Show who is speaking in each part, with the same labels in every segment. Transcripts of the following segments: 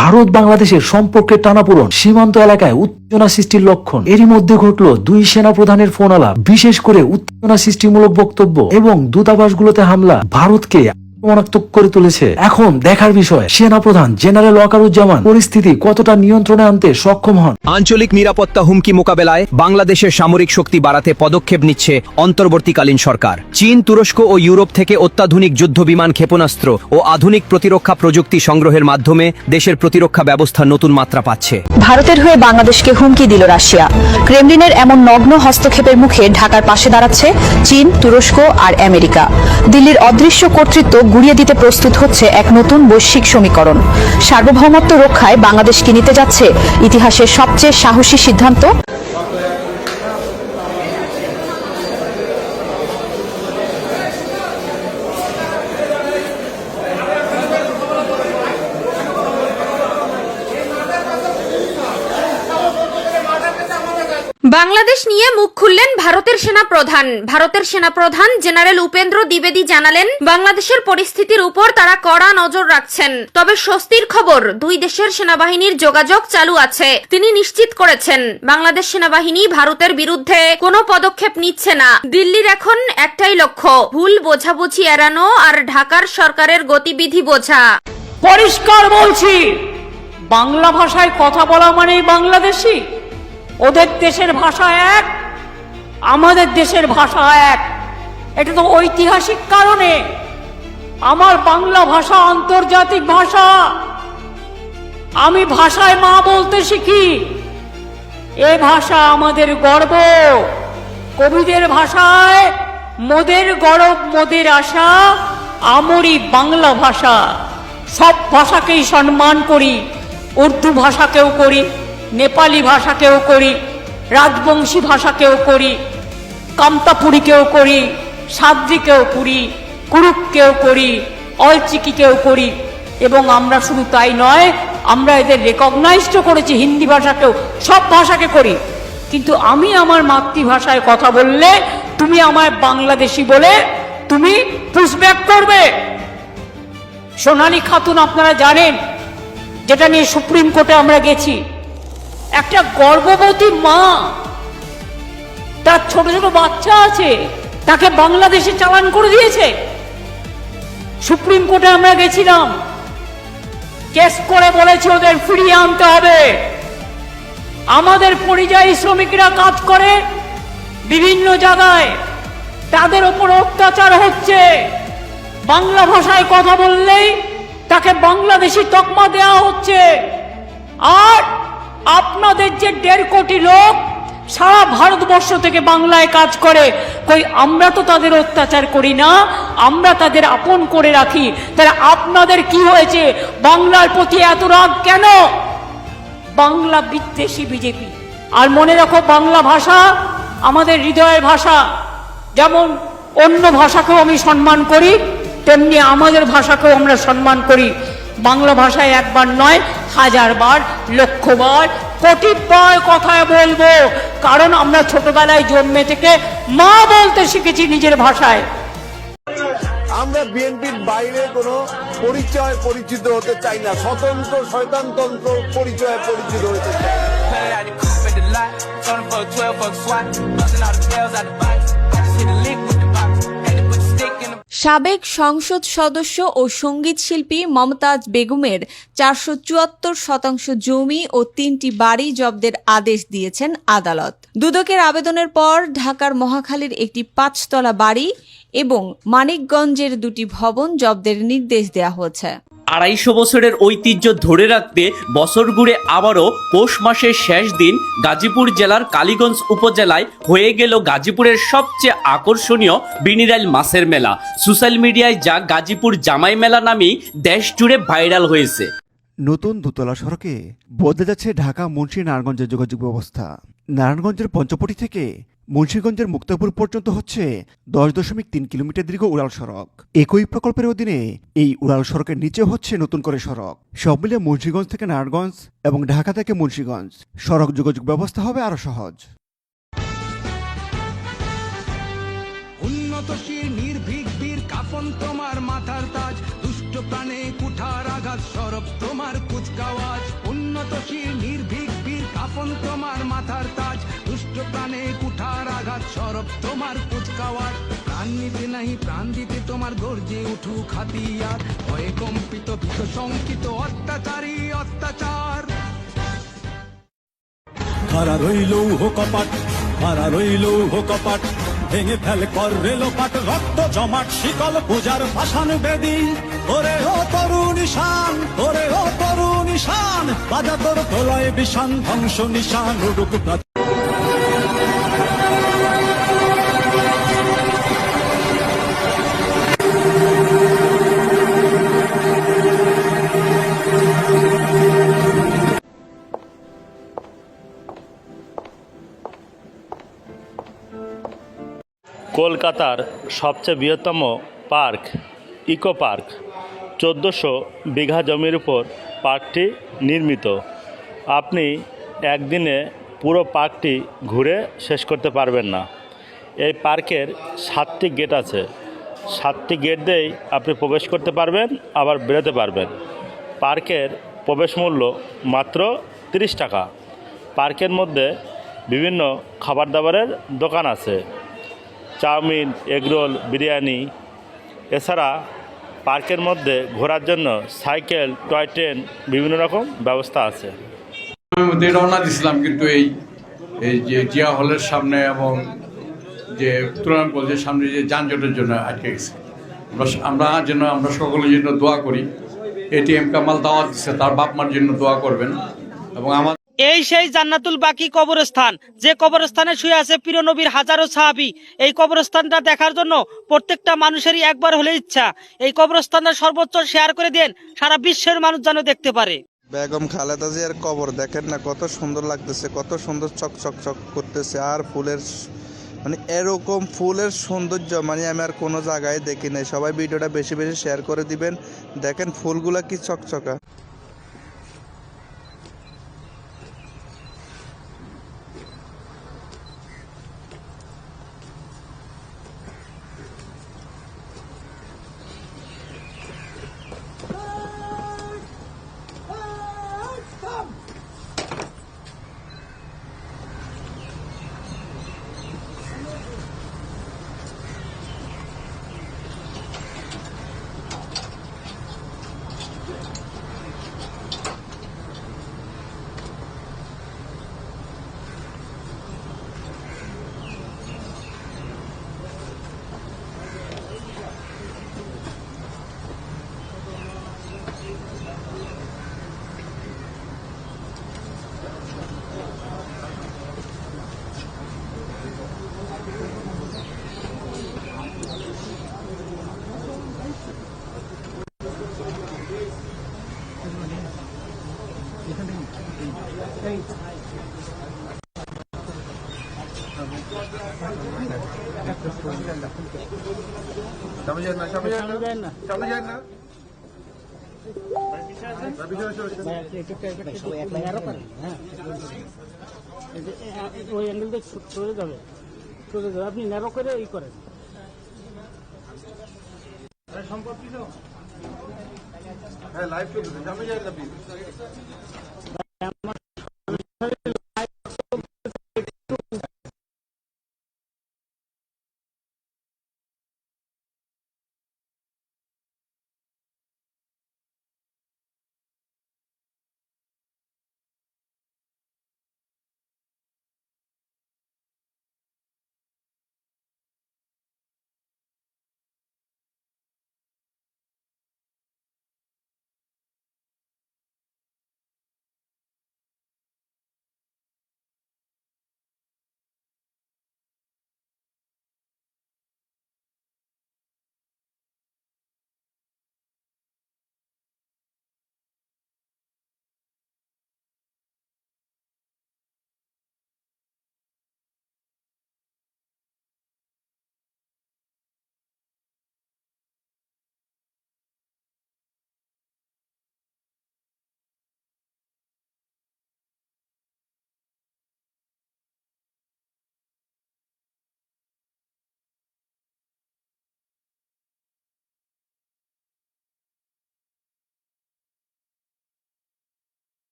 Speaker 1: ভারত বাংলাদেশের সম্পর্কের টানাপোড়েন, সীমান্ত এলাকায় উত্তেজনা সৃষ্টির লক্ষণ। এরই মধ্যে ঘটল দুই সেনা প্রধানের ফোন আলাপ, বিশেষ করে উত্তেজনা সৃষ্টিমূলক বক্তব্য এবং দূতাবাসগুলোতে হামলা ভারতকে মারাত্মক করে তুলেছে। এখন দেখার বিষয় সেনাপ্রধান জেনারেল ওয়াকারুজ্জামান পরিস্থিতি কতটা নিয়ন্ত্রণে আনতে সক্ষম হন।
Speaker 2: আঞ্চলিক নিরাপত্তা হুমকি মোকাবেলায় বাংলাদেশের সামরিক শক্তি বাড়াতে পদক্ষেপ নিচ্ছে অন্তর্বর্তীকালীন সরকার। চীন, তুরস্ক ও ইউরোপ থেকে অত্যাধুনিক যুদ্ধবিমান, ক্ষেপণাস্ত্র ও আধুনিক প্রতিরক্ষা প্রযুক্তি সংগ্রহের মাধ্যমে দেশের প্রতিরক্ষা ব্যবস্থা নতুন মাত্রা পাচ্ছে।
Speaker 3: ভারতের হয়ে বাংলাদেশকে হুমকি দিল রাশিয়া। ক্রেমলিনের এমন নগ্ন হস্তক্ষেপের মুখে ঢাকার পাশে দাঁড়াচ্ছে চীন, তুরস্ক আর আমেরিকা। দিল্লির অদৃশ্য কর্তৃত্ব গুড়িয়ে দিতে প্রস্তুত হচ্ছে এক নতুন বৈশ্বিক সমীকরণ। সার্বভৌমত্ব রক্ষায় বাংলাদেশকে নিতে যাচ্ছে ইতিহাসের সবচেয়ে সাহসী সিদ্ধান্ত।
Speaker 4: বাংলাদেশ নিয়ে মুখ খুললেন ভারতের সেনাপ্রধান জেনারেল উপেন্দ্র দ্বিবেদী জানালেন, বাংলাদেশের পরিস্থিতির উপর তারা কড়া নজর রাখছেন। তবে স্বস্তির খবর, দুই দেশের সেনাবাহিনীর যোগাযোগ চালু আছে। তিনি নিশ্চিত করেছেন, বাংলাদেশ সেনাবাহিনী ভারতের বিরুদ্ধে কোনো পদক্ষেপ নিচ্ছে না। দিল্লির এখন একটাই লক্ষ্য, ভুল বোঝাবুঝি এড়ানো আর ঢাকার সরকারের গতিবিধি বোঝা।
Speaker 5: পরিষ্কার বলছি, বাংলা ভাষায় কথা বলা মানেই বাংলাদেশি। ওদের দেশের ভাষা এক, আমাদের দেশের ভাষা এক। এটা তো ঐতিহাসিক কারণে। আমার বাংলা ভাষা আন্তর্জাতিক ভাষা। আমি ভাষায় মা বলতে শিখি। এ ভাষা আমাদের গর্ব। কবিদের ভাষায় মোদের গরব মোদের আশা, আমরি বাংলা ভাষা। সব ভাষাকেই সম্মান করি। উর্দু ভাষাকেও করি, নেপালি ভাষাকেও করি, রাজবংশী ভাষাকেও করি, কামতাপুরীকেও করি, সাদ্রিকেও করি, কুরুককেও করি, অলচিকিকেও করি। এবং আমরা শুধু তাই নয়, আমরা এদের রেকগনাইজড করেছি, হিন্দি ভাষাকেও, সব ভাষাকে করি। কিন্তু আমি আমার মাতৃভাষায় কথা বললে তুমি আমায় বাংলাদেশি বলে তুমি পুশব্যাক করবে। সোনালী খাতুন আপনারা জানেন, যেটা নিয়ে সুপ্রিম কোর্টে আমরা গেছি। একটা গর্ভবতী মা, তার ছোট ছোট বাচ্চা আছে, তাকে বাংলাদেশে চালান করে দিয়েছে। সুপ্রিম কোর্টে আমরা গেছিলাম, কেস করে বলেছে ওদের ফিরিয়ে আনতে হবে। আমাদের পরিযায়ী শ্রমিকরা কাজ করে বিভিন্ন জায়গায়, তাদের ওপর অত্যাচার হচ্ছে। বাংলা ভাষায় কথা বললেই তাকে বাংলাদেশি তকমা দেওয়া হচ্ছে। আর আপনাদের যে 1.5 কোটি লোক সারা ভারতবর্ষ থেকে বাংলায় কাজ করে, কই আমরা তো তাদের অত্যাচার করি না, আমরা তাদের আপন করে রাখি। তাহলে আপনাদের কি হয়েছে? বাংলার প্রতি এত রাগ কেন? বাংলা বিদ্বেষী বিজেপি। আর মনে রাখো, বাংলা ভাষা আমাদের হৃদয়ের ভাষা। যেমন অন্য ভাষাকেও আমি সম্মান করি, তেমনি আমাদের ভাষাকেও আমরা সম্মান করি। বাংলা ভাষায় একবার নয়, 1000 বার, লক্ষবার, কোটিবার কথায় বলবো। কারণ আমরা ছোটবেলায় জন্মে থেকে মা বলতে শিখেছি নিজের ভাষায়।
Speaker 6: আমরা বিএনপির বাইরে কোনো পরিচয় পরিচিত হতে চাই না, স্বতন্ত্র শয়তানতন্ত্র পরিচয়ে পরিচিত হতে চাই।
Speaker 7: সাবেক সংসদ সদস্য ও সঙ্গীত শিল্পী মমতাজ বেগমের 474% জমি ও 3টি বাড়ি জব্দের আদেশ দিয়েছেন আদালত। দুদকের আবেদনের পর ঢাকার মহাখালীর একটি 5তলা বাড়ি এবং মানিকগঞ্জের 2টি ভবন জব্দের নির্দেশ দেওয়া হয়েছে।
Speaker 8: 250 বছরের ঐতিহ্য ধরে রাখতে বছর ঘুরে আবারও পৌষ মাসের শেষ দিন গাজীপুর জেলার কালীগঞ্জ উপজেলায় হয়ে গেল গাজীপুরের সবচেয়ে আকর্ষণীয় বিনিরাইল মাছের মেলা। সোশ্যাল মিডিয়ায় যা গাজীপুর জামাই মেলা নামেই দেশ জুড়ে ভাইরাল হয়েছে।
Speaker 9: নতুন দোতলা সড়কে বদলে যাচ্ছে ঢাকা মুন্সি নারায়ণগঞ্জের যোগাযোগ ব্যবস্থা। নারায়ণগঞ্জের পঞ্চপটি থেকে মুন্সিগঞ্জের মুক্তাপুর পর্যন্ত হচ্ছে 10.3 কিলোমিটার দীর্ঘ উড়াল সড়ক। একই প্রকল্পের অধীনে এই উড়াল সড়কের নিচে হচ্ছে নতুন করে সড়ক। সব মিলিয়ে মুন্সিগঞ্জ থেকে নারায়ণগঞ্জ এবং ঢাকা থেকে মুন্সিগঞ্জ সড়ক যোগাযোগ ব্যবস্থা হবে আরো সহজ।
Speaker 10: উন্নতশীল নির্ভীক বীর কাফন তোমার মাথার তাজ, দুষ্ট প্রাণে কুঠার আঘাত সরব তোমার কুচকাওয়াজ। সাহসী নির্ভীক বীর কাফন তোমার মাথার তাজ, দুষ্ট প্রাণে কুঠার আঘাত সরব তোমার কুচকাওয়াজ। প্রাণ নিতে নাহি প্রাণ দিতে তোমার গর্জে উঠুক হাতিয়ার, ভয়ে কম্পিত ভীত শঙ্কিত অত্যাচারী অত্যাচার।
Speaker 11: খারা রইল কপাট, খারা রইল কপাট, ভেঙে ফেল কর রেলোপাট, রক্ত জমাট শিকল পূজার পাষাণ বেদী। ওরে ও তরুণ নিশান, ওরে ও তরুণ নিশান, বাজা তোর তোলায় বিষান ধ্বংস নিশান উড়ুক।
Speaker 12: কলকাতার সবচেয়ে বৃহত্তম পার্ক ইকো পার্ক, 1400 বিঘা জমির উপর পার্কটি নির্মিত। আপনি একদিনে পুরো পার্কটি ঘুরে শেষ করতে পারবেন না। এই পার্কের 7টি গেট আছে, 7টি গেট দিয়েই আপনি প্রবেশ করতে পারবেন, আবার বেরোতে পারবেন। পার্কের প্রবেশ মূল্য মাত্র 30 টাকা। পার্কের মধ্যে বিভিন্ন খাবার দাবারের দোকান আছে, চাউমিন, এগরোল, বিরিয়ানি। এছাড়া পার্কের মধ্যে ঘোরার জন্য সাইকেল, টয় ট্রেন, বিভিন্ন রকম ব্যবস্থা আছে।
Speaker 13: রওনা দিয়েছিলাম, কিন্তু এই যে জিয়া হলের সামনে এবং যে তুরান কলেজের সামনে যে যানজটের জন্য আটকে গেছে। আমরা সকলের জন্য দোয়া করি। এটিএম কামাল দাওয়াত দিচ্ছে, তার বাপ মার জন্য দোয়া করবেন। এবং আমার
Speaker 5: এই সেই জান্নাতুল বাকি কবরস্থান, যে কবরস্থানে শুয়ে আছে প্রিয় নবীর হাজারো সাহাবী। এই কবরস্থানটা দেখার জন্য প্রত্যেকটা মানুষেরই একবার হলে ইচ্ছা। এই কবরস্থানটা সর্বোচ্চ শেয়ার করে দেন, সারা বিশ্বের মানুষ যেন দেখতে পারে।
Speaker 14: বেগম খালেদা জিয়ার কবর দেখেন না, কত সুন্দর লাগতেছে, কত সুন্দর চক চক চক করতেছে। আর ফুলের মানে এরকম ফুলের সৌন্দর্য মানে আমি আর কোনো জায়গায় দেখি নাই। সবাই ভিডিওটা বেশি বেশি শেয়ার করে দিবেন। দেখেন ফুলগুলা কি চকচকা।
Speaker 5: আপনি ন্যারো করে এই করেন।
Speaker 6: লাইভ চলতেছে, যাবে যায় না।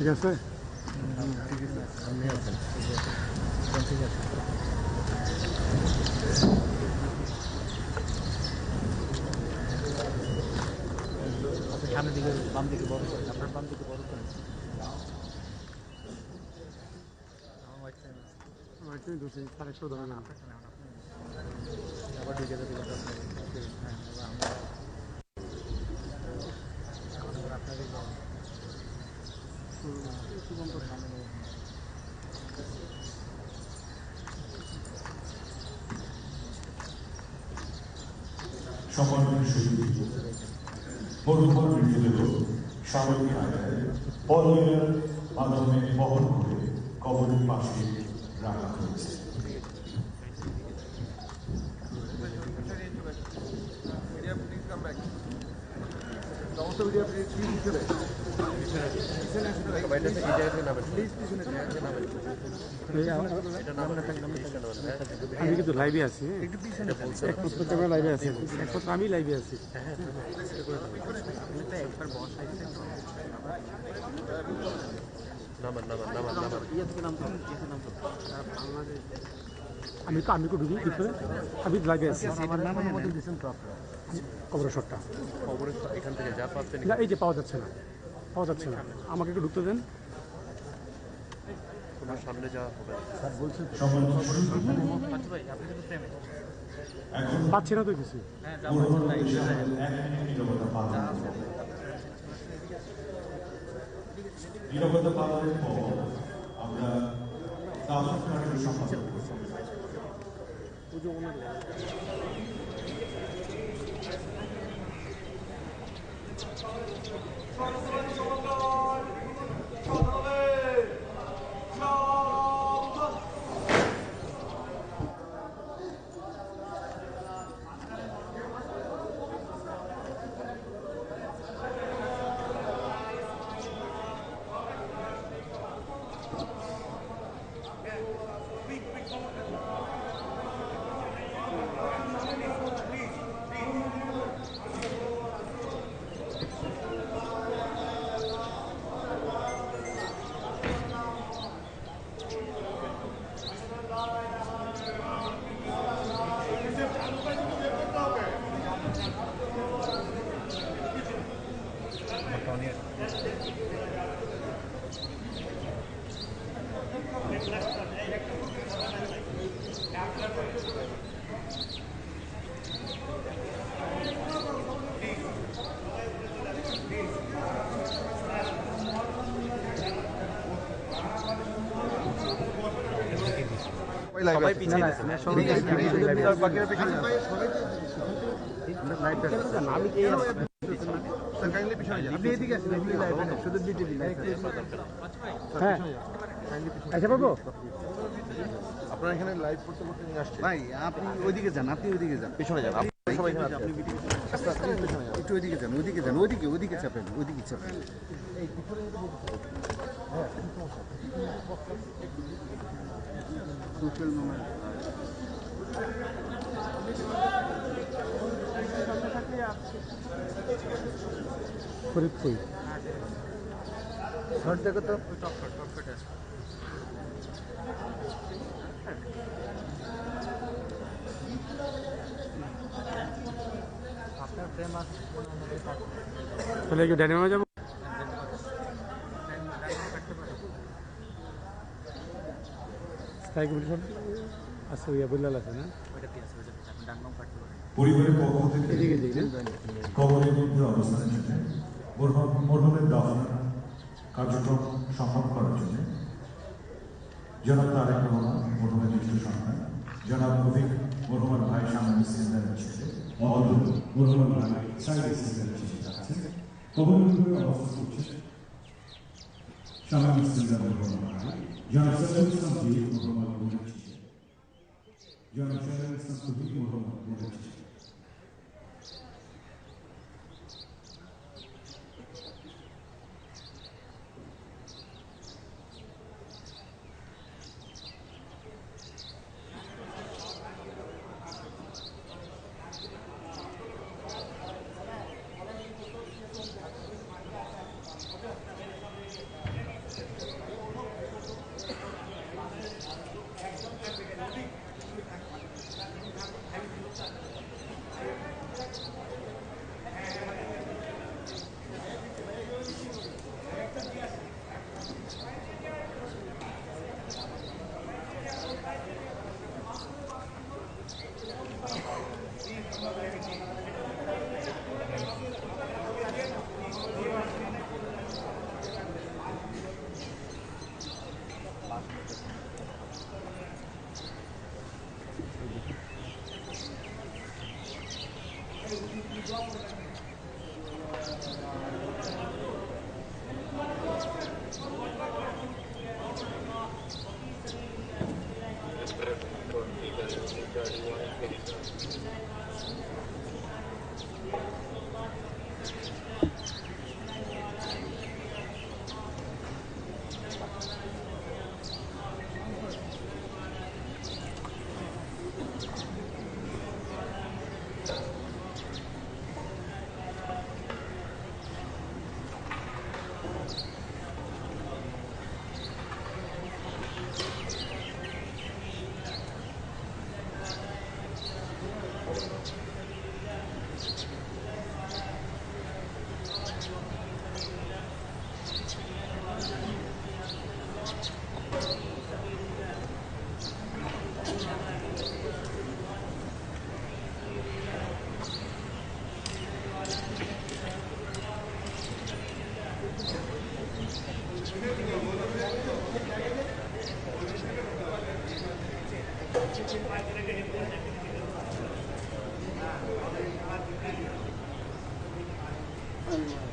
Speaker 13: ঠিক আছে।
Speaker 2: সামনের দিকে বাম দিকে বড় করেন, আপনার বাম দিকে বড় করেন। আবার ঢুকে যাবে
Speaker 11: সম্মানিত সুধী মরহুমার মৃতদেহ সামরিক কায়দায় পলয়ের মাধ্যমে বহন করে কবরের পাশে রাখা হয়েছে।
Speaker 13: আমি কিন্তু লাইভে আছি, একমাত্র ক্যামেরা লাইভে আছি, একমাত্র আমি লাইভে আছি। আমি তো ঢুকি ভিতরে, আমি লাইভে আছি। কবরের শটটা এখান থেকে যা পাচ্ছেন এই যে পাওয়া যাচ্ছে না, পাওয়া যাচ্ছে না, আমাকে একটু ঢুকতে দেন। সামনে যাওয়া হবে পাচ্ছি না তো কিছু।
Speaker 11: নিরাপত্তা পালনের পর আমরা দাফন কার্য সম্পাদন করছি।
Speaker 6: আপনারা এখানে লাইভ করতে করতে নিয়ে আসছেন ভাই, আপনি ওইদিকে যান, আপনি ওইদিকে যান, পেছনে যান, সবাই একটু ওইদিকে যান, ওইদিকে যান, ওইদিকে চাপেন, ওইদিকে চাপেন। সোশ্যাল মোমেন্ট
Speaker 13: ফরিদপুর
Speaker 6: শর্ট দেখো তো।
Speaker 13: তাহলে একটু ডাইনামে যাবো। আচ্ছা ওইয়া বললাল আছে না,
Speaker 11: পরিবারের পক্ষ থেকে কবরের মধ্যে অবস্থানের জন্য মরহুমের দাফন কার্যক্রম সম্ভব করার জন্য জনাব তারেক রহমান মরহুমের জ্যেষ্ঠ সন্তান, জনাব রফিক মরহুমার ভাই সামনে সিলিন্ডারের ছেলে, অদল মরহুমার ভাই সাইড সিলিন্ডারের ছেলে যাচ্ছেন। কবরের মধ্যে অবস্থান করছে সামনে সিলিন্ডার মরহুমার ভাই জনাব সৈয়দ ইসলাম বীর মরহুমার বোনের ছেলে, জনাব সৈয়দ ইসলাম কবির মরহুমার বোনের ছেলে।
Speaker 6: আমি